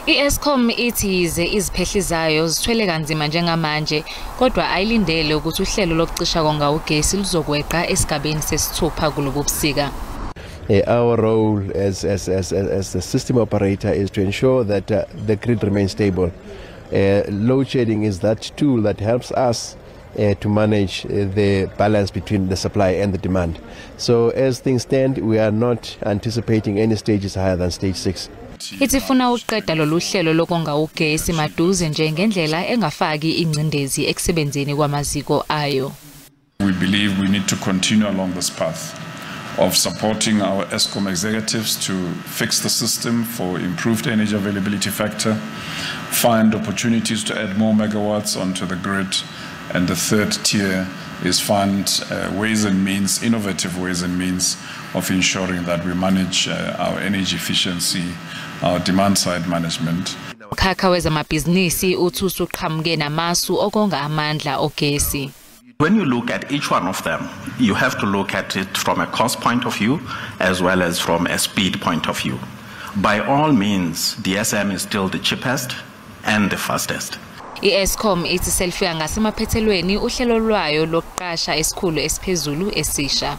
I-Eskom ithi iziphehlizayo zithwele kanzima njengamanje kodwa ayilindele ukuthi uhlelo lokucisha konga ugesi luzokweqa esigabeni sesithupha kulobu busika. Our role as the system operator is to ensure that the grid remains stable. Load shedding is that tool that helps us to manage the balance between the supply and the demand. So as things stand, we are not anticipating any stages higher than stage 6. Ithi funa uqeda lolu hlelo lokonga ugesi maduze nje ngendlela engafaki ingcindezi ekusebenzeni kwamaziko ayo. We believe we need to continue along this path of supporting our Eskom executives to fix the system for improved energy availability factor, find opportunities to add more megawatts onto the grid, and the third tier is find ways and means, innovative ways and means of ensuring that we manage our energy efficiency, our demand side management. Khakha wezamabhizinisi uthi usuqhamuke namasu okonga amandla ogesi. When you look at each one of them, you have to look at it from a cost point of view as well as from a speed point of view. By all means, DSM is still the cheapest and the fastest. I-Eskom ithi selifika ngasemaphethelweni uhlelo lwayo lokuqasha esikhulu esiphezulu esisha.